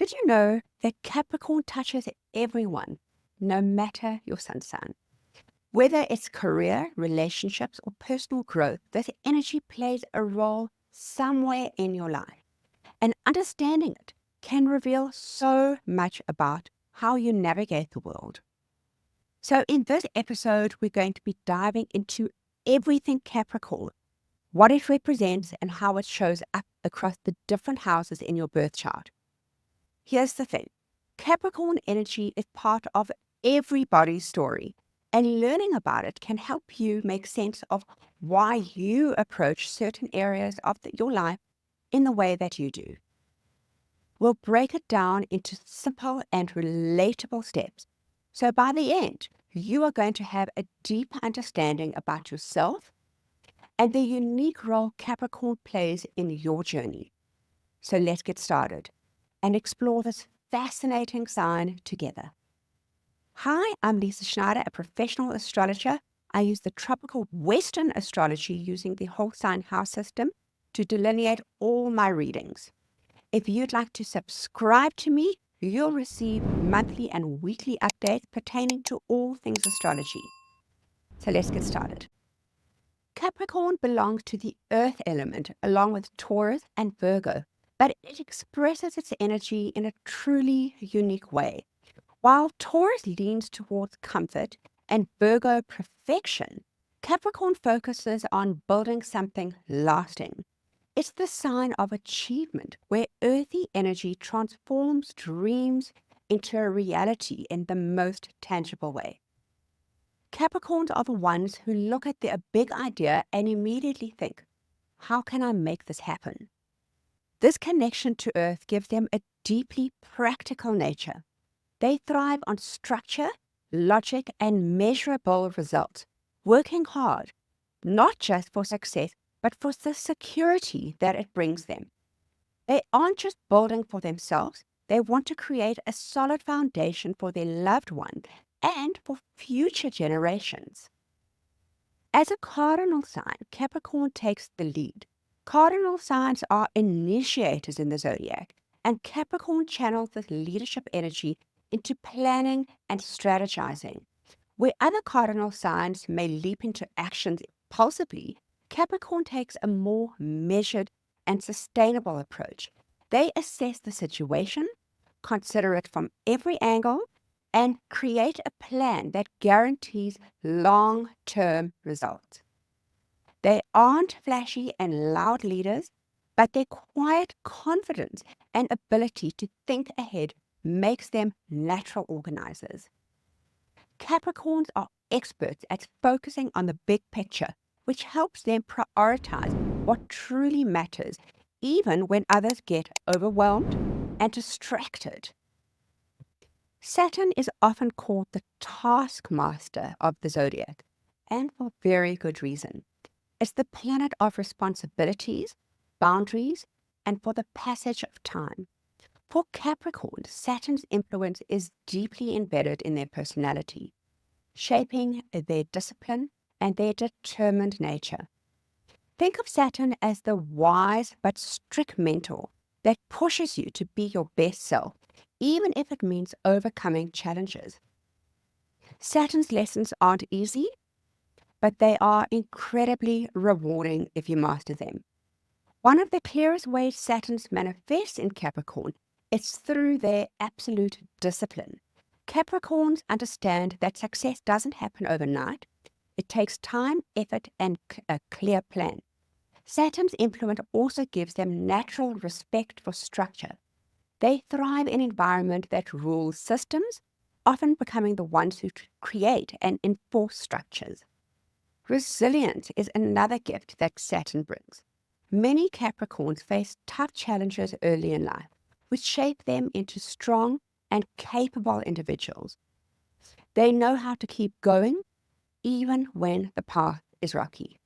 Did you know that Capricorn touches everyone, no matter your sun sign? Whether it's career, relationships, or personal growth, this energy plays a role somewhere in your life. And understanding it can reveal so much about how you navigate the world. So, in this episode, we're going to be diving into everything Capricorn, what it represents, and how it shows up across the different houses in your birth chart. Here's the thing: Capricorn energy is part of everybody's story, and learning about it can help you make sense of why you approach certain areas of your life in the way that you do. We'll break it down into simple and relatable steps. So by the end, you are going to have a deep understanding about yourself and the unique role Capricorn plays in your journey. So let's get started and explore this fascinating sign together. Hi, I'm Lisa Schneider, a professional astrologer. I use the tropical Western astrology using the whole sign house system to delineate all my readings. If you'd like to subscribe to me, you'll receive monthly and weekly updates pertaining to all things astrology. So let's get started. Capricorn belongs to the earth element along with Taurus and Virgo, but it expresses its energy in a truly unique way. While Taurus leans towards comfort and Virgo perfection, Capricorn focuses on building something lasting. It's the sign of achievement, where earthy energy transforms dreams into a reality in the most tangible way. Capricorns are the ones who look at a big idea and immediately think, how can I make this happen? This connection to Earth gives them a deeply practical nature. They thrive on structure, logic, and measurable results, working hard, not just for success, but for the security that it brings them. They aren't just building for themselves, they want to create a solid foundation for their loved one and for future generations. As a cardinal sign, Capricorn takes the lead. Cardinal signs are initiators in the zodiac, and Capricorn channels this leadership energy into planning and strategizing. Where other cardinal signs may leap into actions impulsively, Capricorn takes a more measured and sustainable approach. They assess the situation, consider it from every angle, and create a plan that guarantees long-term results. They aren't flashy and loud leaders, but their quiet confidence and ability to think ahead makes them natural organizers. Capricorns are experts at focusing on the big picture, which helps them prioritize what truly matters, even when others get overwhelmed and distracted. Saturn is often called the taskmaster of the zodiac, and for very good reason. It's the planet of responsibilities, boundaries, and for the passage of time. For Capricorn, Saturn's influence is deeply embedded in their personality, shaping their discipline and their determined nature. Think of Saturn as the wise but strict mentor that pushes you to be your best self, even if it means overcoming challenges. Saturn's lessons aren't easy, but they are incredibly rewarding if you master them. One of the clearest ways Saturn manifests in Capricorn is through their absolute discipline. Capricorns understand that success doesn't happen overnight. It takes time, effort, and a clear plan. Saturn's influence also gives them natural respect for structure. They thrive in environments that rule systems, often becoming the ones who create and enforce structures. Resilience is another gift that Saturn brings. Many Capricorns face tough challenges early in life, which shape them into strong and capable individuals. They know how to keep going even when the path is rocky.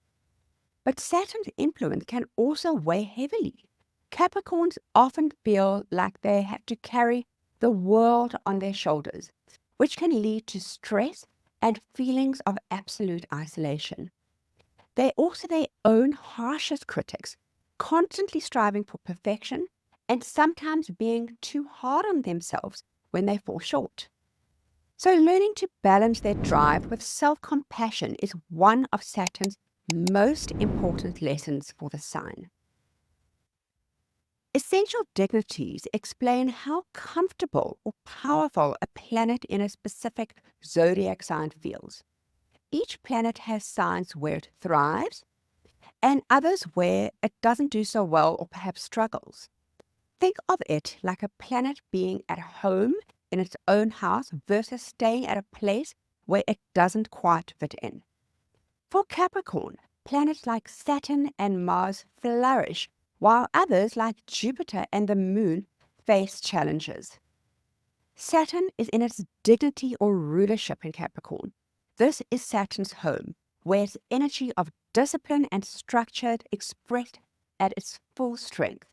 But Saturn's influence can also weigh heavily. Capricorns often feel like they have to carry the world on their shoulders, which can lead to stress and feelings of absolute isolation. They're also their own harshest critics, constantly striving for perfection and sometimes being too hard on themselves when they fall short. So, learning to balance their drive with self compassion is one of Saturn's most important lessons for the sign. Essential dignities explain how comfortable or powerful a planet in a specific zodiac sign feels. Each planet has signs where it thrives and others where it doesn't do so well or perhaps struggles. Think of it like a planet being at home in its own house versus staying at a place where it doesn't quite fit in. For Capricorn, planets like Saturn and Mars flourish, while others like Jupiter and the Moon face challenges. Saturn is in its dignity or rulership in Capricorn. This is Saturn's home, where its energy of discipline and structure expressed at its full strength.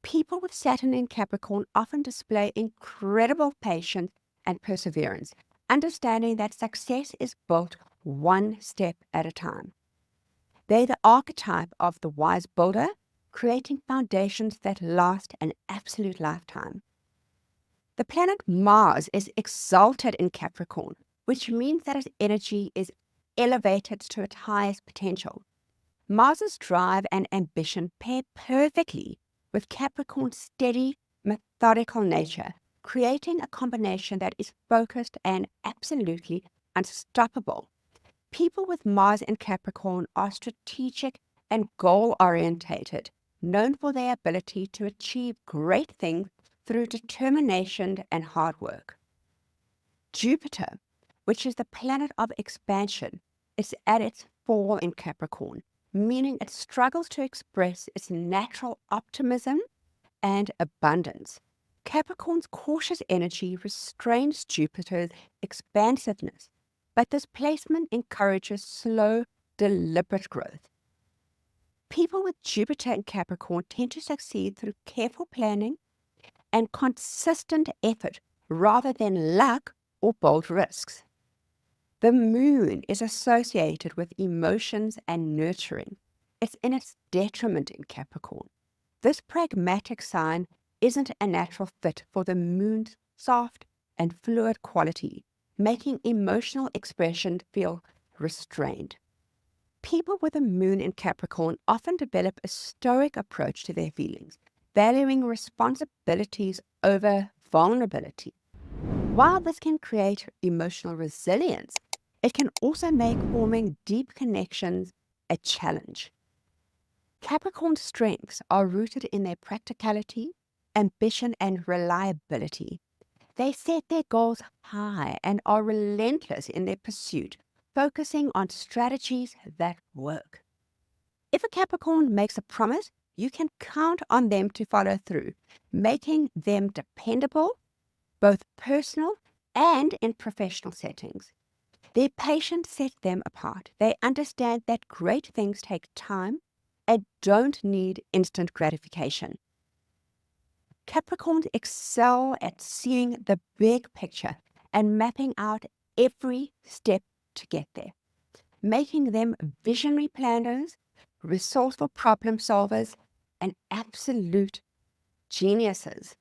People with Saturn in Capricorn often display incredible patience and perseverance, understanding that success is built one step at a time. They're the archetype of the wise builder, creating foundations that last an absolute lifetime. The planet Mars is exalted in Capricorn, which means that its energy is elevated to its highest potential. Mars's drive and ambition pair perfectly with Capricorn's steady, methodical nature, creating a combination that is focused and absolutely unstoppable. People with Mars in Capricorn are strategic and goal-orientated, known for their ability to achieve great things through determination and hard work. Jupiter, which is the planet of expansion, is at its fall in Capricorn, meaning it struggles to express its natural optimism and abundance. Capricorn's cautious energy restrains Jupiter's expansiveness, but this placement encourages slow, deliberate growth. People with Jupiter in Capricorn tend to succeed through careful planning and consistent effort rather than luck or bold risks. The moon is associated with emotions and nurturing. It's in its detriment in Capricorn. This pragmatic sign isn't a natural fit for the moon's soft and fluid quality, making emotional expression feel restrained. People with a moon in Capricorn often develop a stoic approach to their feelings, valuing responsibilities over vulnerability. While this can create emotional resilience, it can also make forming deep connections a challenge. Capricorn strengths are rooted in their practicality, ambition, and reliability. They set their goals high and are relentless in their pursuit, focusing on strategies that work. If a Capricorn makes a promise, you can count on them to follow through, making them dependable, both personal and in professional settings. Their patience sets them apart. They understand that great things take time and don't need instant gratification. Capricorns excel at seeing the big picture and mapping out every step to get there, making them visionary planners, resourceful problem solvers, and absolute geniuses.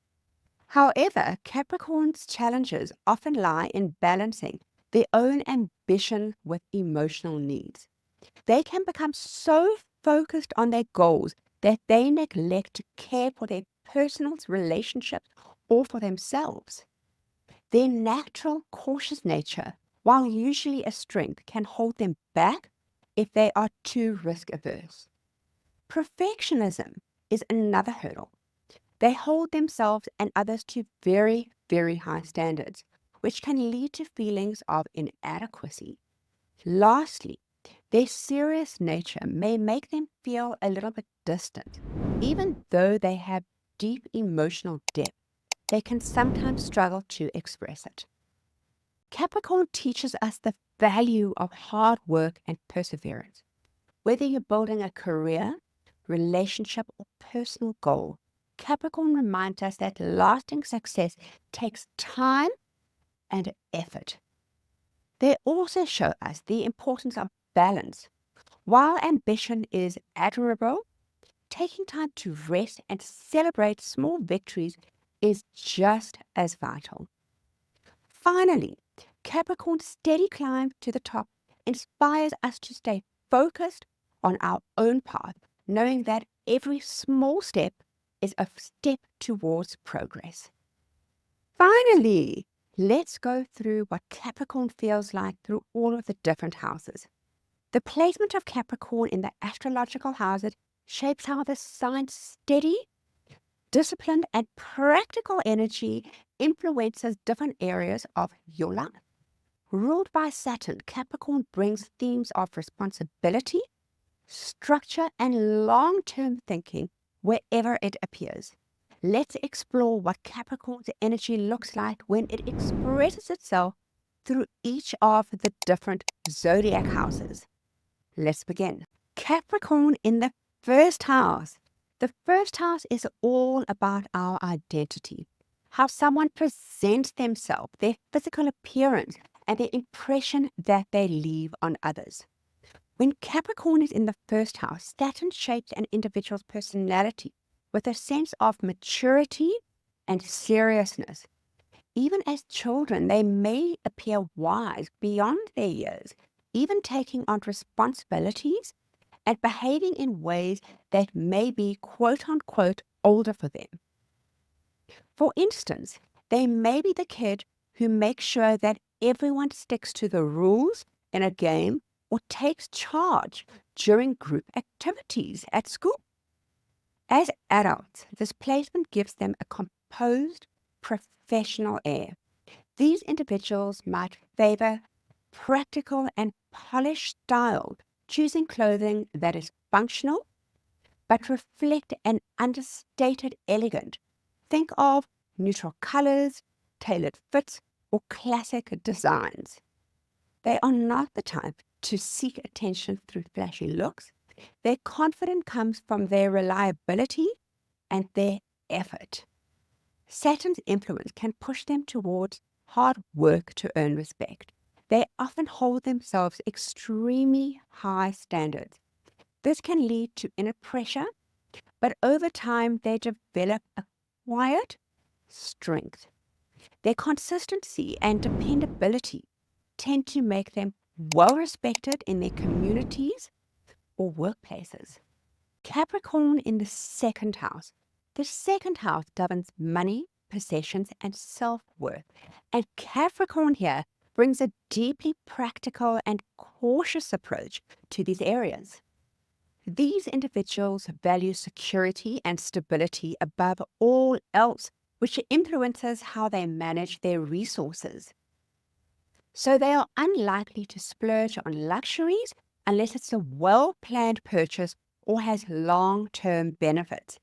However, Capricorn's challenges often lie in balancing their own ambition with emotional needs. They can become so focused on their goals that they neglect to care for their personal relationships or for themselves. Their natural cautious nature, while usually a strength, can hold them back if they are too risk averse. Perfectionism is another hurdle. They hold themselves and others to very, very high standards, which can lead to feelings of inadequacy. Lastly, their serious nature may make them feel a little bit distant. Even though they have deep emotional depth, they can sometimes struggle to express it. Capricorn teaches us the value of hard work and perseverance. Whether you're building a career, relationship, or personal goal, Capricorn reminds us that lasting success takes time and effort. They also show us the importance of balance. While ambition is admirable, taking time to rest and celebrate small victories is just as vital. Finally, Capricorn's steady climb to the top inspires us to stay focused on our own path, knowing that every small step is a step towards progress. Finally, let's go through what Capricorn feels like through all of the different houses. The placement of Capricorn in the astrological houses shapes how the sign's steady, disciplined, and practical energy influences different areas of your life. Ruled by Saturn, Capricorn brings themes of responsibility, structure, and long-term thinking wherever it appears. Let's explore what Capricorn's energy looks like when it expresses itself through each of the different zodiac houses. Let's begin. Capricorn in the first house. The first house is all about our identity, how someone presents themselves, their physical appearance, and the impression that they leave on others. When Capricorn is in the first house, Saturn shapes an individual's personality with a sense of maturity and seriousness. Even as children, they may appear wise beyond their years, even taking on responsibilities and behaving in ways that may be quote unquote older for them. For instance, they may be the kid who makes sure that everyone sticks to the rules in a game or takes charge during group activities at school. As adults, this placement gives them a composed, professional air. These individuals might favor practical and polished style, choosing clothing that is functional but reflect an understated elegance. Think of neutral colors, tailored fits, or classic designs. They are not the type to seek attention through flashy looks. Their confidence comes from their reliability and their effort. Saturn's influence can push them towards hard work to earn respect. They often hold themselves extremely high standards. This can lead to inner pressure, but over time they develop a quiet strength. Their consistency and dependability tend to make them well respected in their communities or workplaces. Capricorn in the second house. The second house governs money, possessions, and self-worth. And Capricorn here brings a deeply practical and cautious approach to these areas. These individuals value security and stability above all else, which influences how they manage their resources. So they are unlikely to splurge on luxuries unless it's a well-planned purchase or has long-term benefits.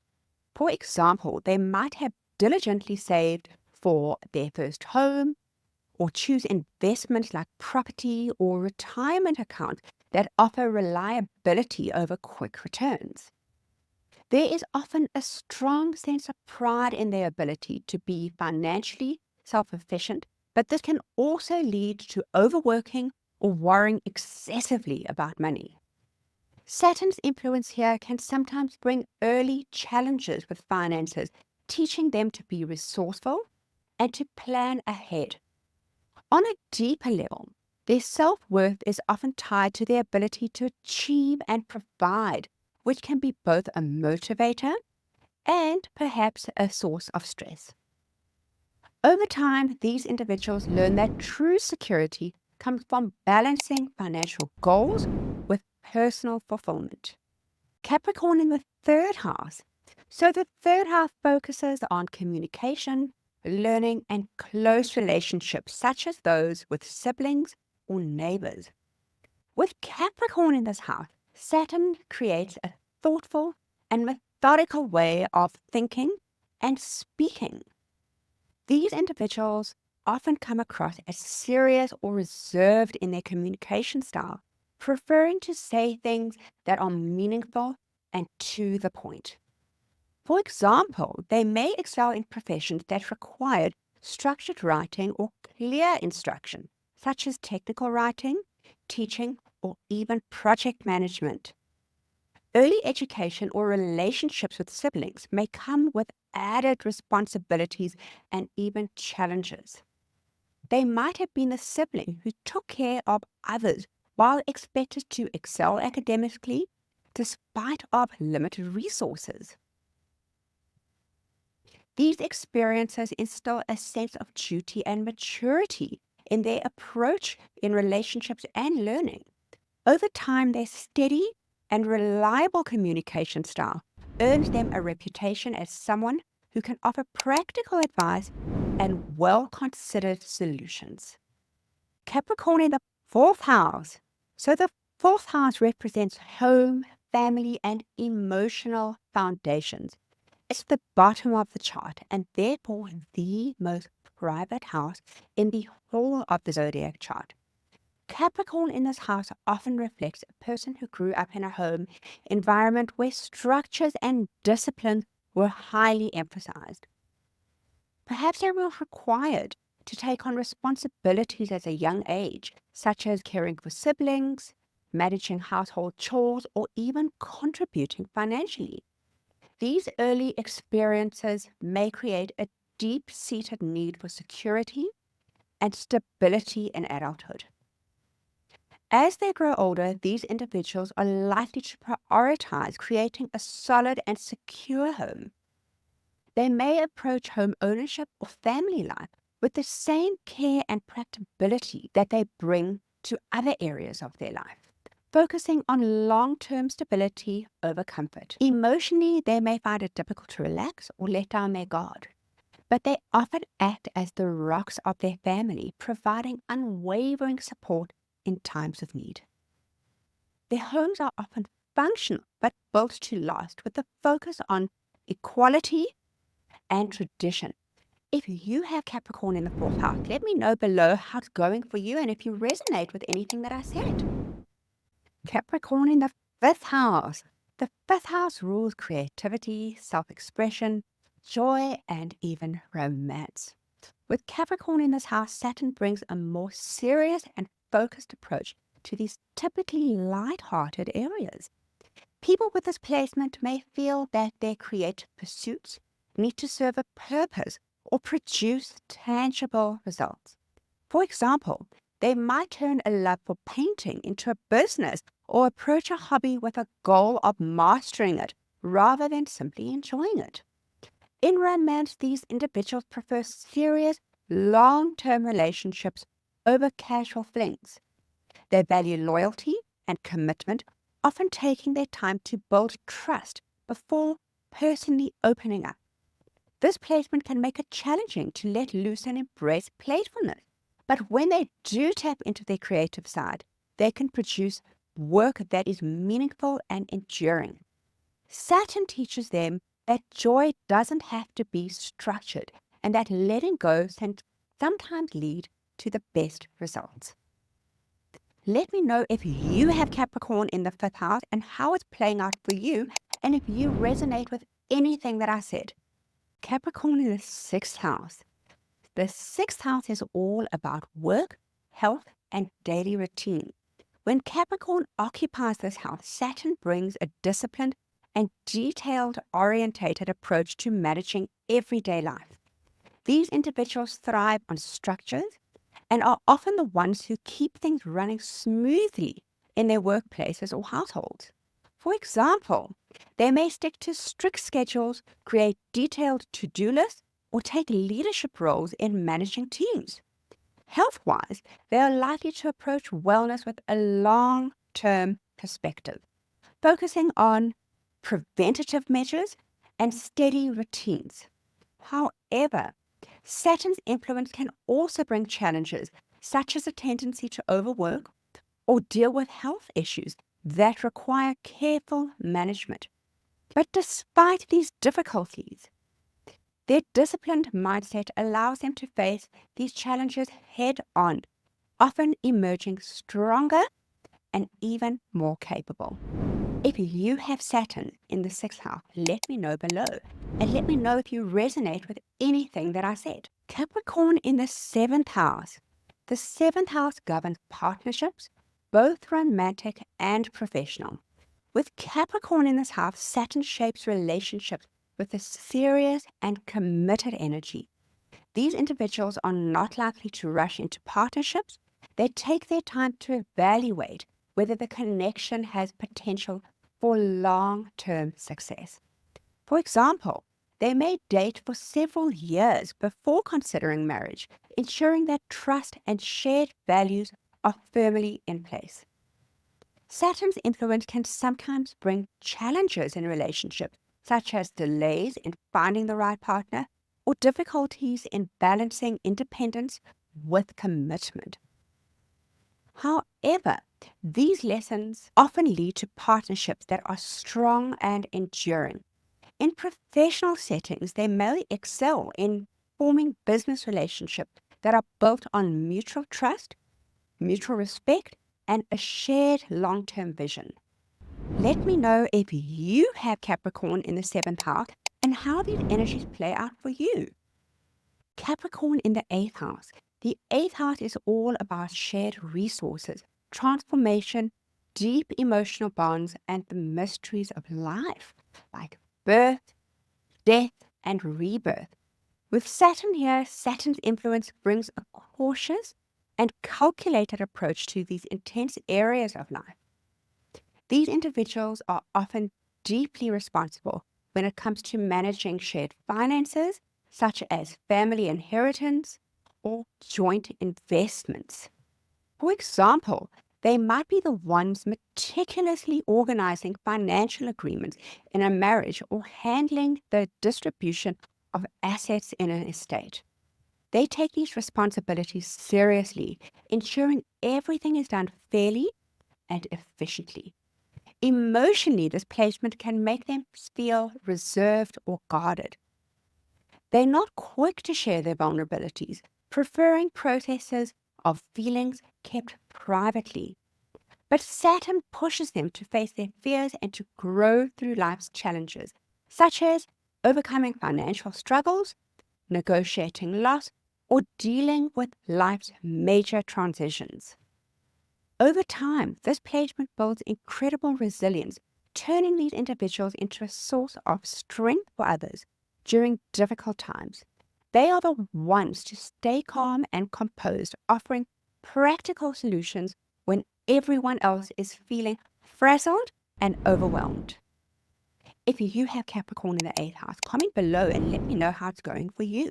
For example, they might have diligently saved for their first home or choose investments like property or retirement accounts that offer reliability over quick returns. There is often a strong sense of pride in their ability to be financially self-sufficient, but this can also lead to overworking or worrying excessively about money. Saturn's influence here can sometimes bring early challenges with finances, teaching them to be resourceful and to plan ahead. On a deeper level, their self-worth is often tied to their ability to achieve and provide, which can be both a motivator and perhaps a source of stress. Over time, these individuals learn that true security comes from balancing financial goals with personal fulfillment. Capricorn in the third house. So the third house focuses on communication, learning, and close relationships, such as those with siblings or neighbors. With Capricorn in this house, Saturn creates a thoughtful and methodical way of thinking and speaking. These individuals often come across as serious or reserved in their communication style, preferring to say things that are meaningful and to the point. For example, they may excel in professions that require structured writing or clear instruction, such as technical writing, teaching, or even project management. Early education or relationships with siblings may come with added responsibilities and even challenges. They might have been the sibling who took care of others while expected to excel academically despite of limited resources. These experiences instill a sense of duty and maturity in their approach in relationships and learning. Over time, their steady and reliable communication style earns them a reputation as someone who can offer practical advice and well-considered solutions. Capricorn in the fourth house. So the fourth house represents home, family, and emotional foundations. It's the bottom of the chart and therefore the most private house in the whole of the zodiac chart. Capricorn in this house often reflects a person who grew up in a home environment where structures and discipline were highly emphasized. Perhaps they were required to take on responsibilities at a young age, such as caring for siblings, managing household chores, or even contributing financially. These early experiences may create a deep-seated need for security and stability in adulthood. As they grow older, these individuals are likely to prioritize creating a solid and secure home. They may approach home ownership or family life with the same care and practicability that they bring to other areas of their life, focusing on long-term stability over comfort. Emotionally, they may find it difficult to relax or let down their guard, but they often act as the rocks of their family, providing unwavering support in times of need. Their homes are often functional but built to last, with a focus on equality and tradition. If you have Capricorn in the fourth house, let me know below how it's going for you and if you resonate with anything that I said. Capricorn in the fifth house. The fifth house rules creativity, self-expression, joy, and even romance. With Capricorn in this house, Saturn brings a more serious and focused approach to these typically light-hearted areas. People with this placement may feel that their creative pursuits need to serve a purpose or produce tangible results. For example, they might turn a love for painting into a business or approach a hobby with a goal of mastering it rather than simply enjoying it. In romance, these individuals prefer serious, long-term relationships over casual flings. They value loyalty and commitment, often taking their time to build trust before personally opening up. This placement can make it challenging to let loose and embrace playfulness. But when they do tap into their creative side, they can produce work that is meaningful and enduring. Saturn teaches them that joy doesn't have to be structured and that letting go can sometimes lead to the best results. Let me know if you have Capricorn in the fifth house and how it's playing out for you, and if you resonate with anything that I said. Capricorn in the sixth house. The sixth house is all about work, health, and daily routine. When Capricorn occupies this house, Saturn brings a disciplined and detailed-orientated approach to managing everyday life. These individuals thrive on structures and are often the ones who keep things running smoothly in their workplaces or households. For example, they may stick to strict schedules, create detailed to-do lists, or take leadership roles in managing teams. Health-wise, they are likely to approach wellness with a long-term perspective, focusing on preventative measures and steady routines. However, Saturn's influence can also bring challenges, such as a tendency to overwork or deal with health issues that require careful management. But despite these difficulties, their disciplined mindset allows them to face these challenges head on, often emerging stronger and even more capable. If you have Saturn in the sixth house, let me know below. And let me know if you resonate with anything that I said. Capricorn in the seventh house. The seventh house governs partnerships, both romantic and professional. With Capricorn in this house, Saturn shapes relationships with a serious and committed energy. These individuals are not likely to rush into partnerships. They take their time to evaluate whether the connection has potential for long-term success. For example, they may date for several years before considering marriage, ensuring that trust and shared values are firmly in place. Saturn's influence can sometimes bring challenges in relationships, such as delays in finding the right partner or difficulties in balancing independence with commitment. However, these lessons often lead to partnerships that are strong and enduring. In professional settings, they may excel in forming business relationships that are built on mutual trust, mutual respect, and a shared long-term vision. Let me know if you have Capricorn in the seventh house and how these energies play out for you. Capricorn in the eighth house. The eighth house is all about shared resources, transformation, deep emotional bonds, and the mysteries of life, like birth, death, and rebirth. With Saturn here, Saturn's influence brings a cautious and calculated approach to these intense areas of life. These individuals are often deeply responsible when it comes to managing shared finances, such as family inheritance or joint investments. For example, they might be the ones meticulously organizing financial agreements in a marriage or handling the distribution of assets in an estate. They take these responsibilities seriously, ensuring everything is done fairly and efficiently. Emotionally, this placement can make them feel reserved or guarded. They're not quick to share their vulnerabilities, preferring processes of feelings kept privately. But Saturn pushes them to face their fears and to grow through life's challenges, such as overcoming financial struggles, negotiating loss, or dealing with life's major transitions. Over time, this placement builds incredible resilience, turning these individuals into a source of strength for others during difficult times. They are the ones to stay calm and composed, offering practical solutions when everyone else is feeling frazzled and overwhelmed. If you have Capricorn in the eighth house, comment below and let me know how it's going for you.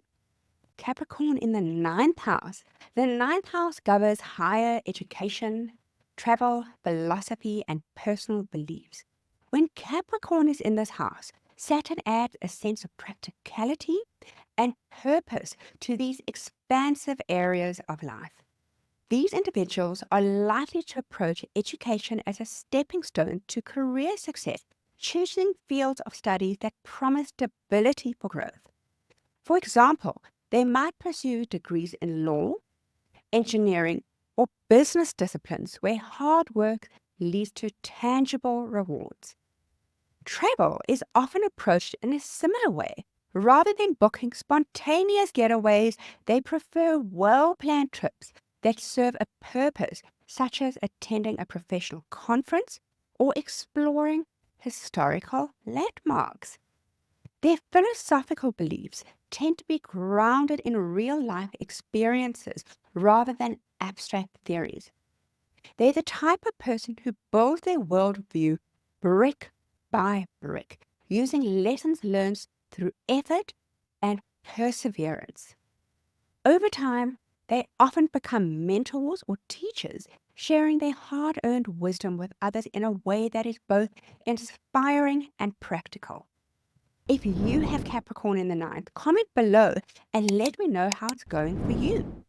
Capricorn in the ninth house. The ninth house governs higher education, travel, philosophy, and personal beliefs. When Capricorn is in this house, Saturn adds a sense of practicality and purpose to these expansive areas of life. These individuals are likely to approach education as a stepping stone to career success, choosing fields of study that promise stability for growth. For example, they might pursue degrees in law, engineering, or business disciplines where hard work leads to tangible rewards. Travel is often approached in a similar way. Rather than booking spontaneous getaways, they prefer well-planned trips that serve a purpose, such as attending a professional conference or exploring historical landmarks. Their philosophical beliefs tend to be grounded in real-life experiences rather than abstract theories. They're the type of person who builds their worldview brick by brick, using lessons learned through effort and perseverance. Over time, they often become mentors or teachers, sharing their hard-earned wisdom with others in a way that is both inspiring and practical. If you have Capricorn in the ninth, comment below and let me know how it's going for you.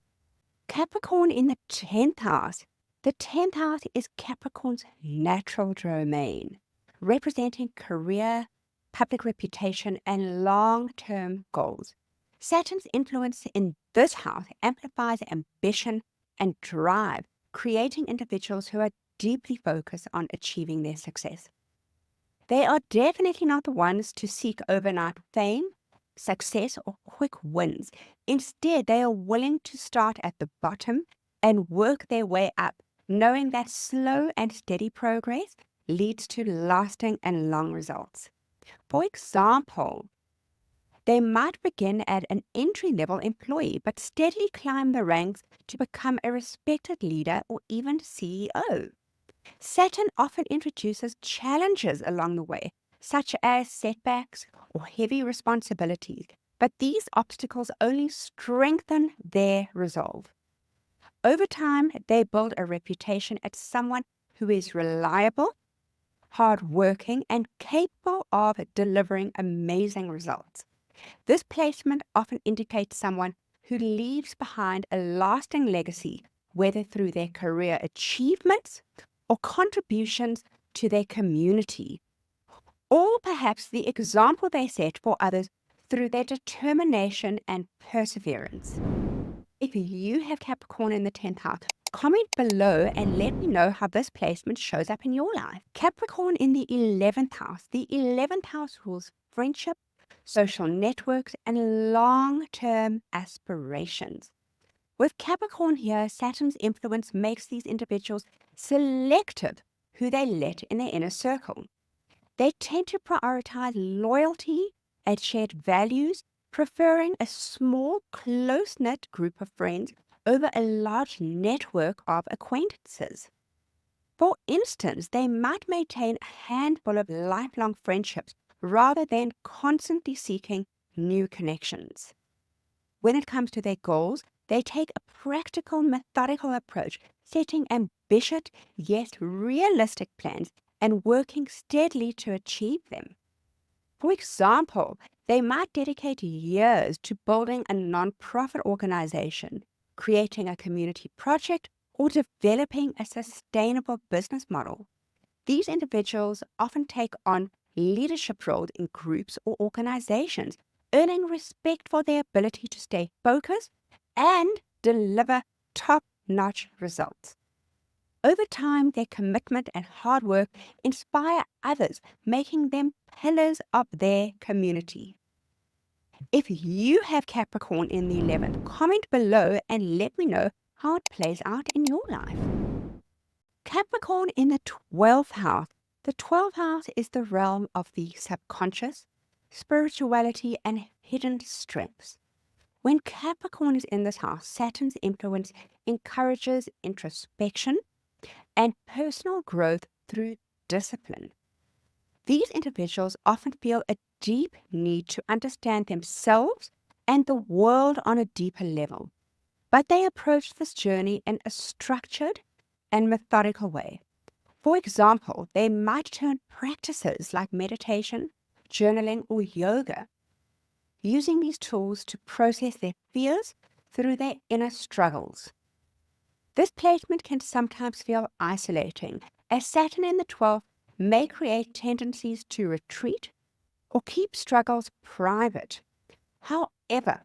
Capricorn in the 10th house. The 10th house is Capricorn's natural domain, representing career, public reputation, and long-term goals. Saturn's influence in this house amplifies ambition and drive, creating individuals who are deeply focused on achieving their success. They are definitely not the ones to seek overnight fame, success, or quick wins. Instead, they are willing to start at the bottom and work their way up, knowing that slow and steady progress leads to lasting and long results. For example, they might begin as an entry-level employee but steadily climb the ranks to become a respected leader or even CEO. Saturn often introduces challenges along the way, such as setbacks or heavy responsibilities, but these obstacles only strengthen their resolve. Over time, they build a reputation as someone who is reliable, hardworking, and capable of delivering amazing results. This placement often indicates someone who leaves behind a lasting legacy, whether through their career achievements or contributions to their community, or perhaps the example they set for others through their determination and perseverance. If you have Capricorn in the 10th house, comment below and let me know how this placement shows up in your life. Capricorn in the 11th house. The 11th house rules friendship, social networks, and long-term aspirations. With Capricorn here, Saturn's influence makes these individuals selective who they let in their inner circle. They tend to prioritize loyalty and shared values, preferring a small, close-knit group of friends over a large network of acquaintances. For instance, they might maintain a handful of lifelong friendships rather than constantly seeking new connections. When it comes to their goals, they take a practical, methodical approach, setting ambitious yet realistic plans and working steadily to achieve them. For example, they might dedicate years to building a nonprofit organization, creating a community project, or developing a sustainable business model. These individuals often take on leadership roles in groups or organizations, earning respect for their ability to stay focused and deliver top-notch results. Over time, their commitment and hard work inspire others, making them pillars of their community. If you have Capricorn in the 11th, comment below and let me know how it plays out in your life. Capricorn in the 12th house. The 12th house is the realm of the subconscious, spirituality, and hidden strengths. When Capricorn is in this house, Saturn's influence encourages introspection and personal growth through discipline. These individuals often feel a deep need to understand themselves and the world on a deeper level, but they approach this journey in a structured and methodical way. For example, they might turn practices like meditation, journaling, or yoga, using these tools to process their fears through their inner struggles. This placement can sometimes feel isolating, as Saturn in the 12th may create tendencies to retreat or keep struggles private. However,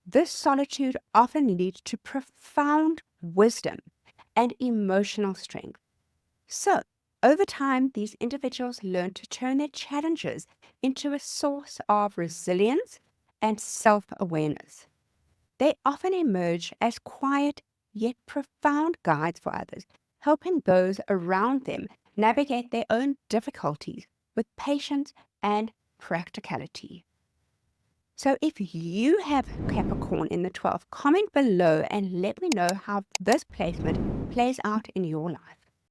this solitude often leads to profound wisdom and emotional strength. So, over time, these individuals learn to turn their challenges into a source of resilience and self-awareness. They often emerge as quiet yet profound guides for others, helping those around them navigate their own difficulties with patience and practicality. So if you have Capricorn in the 12th, comment below and let me know how this placement plays out in your life.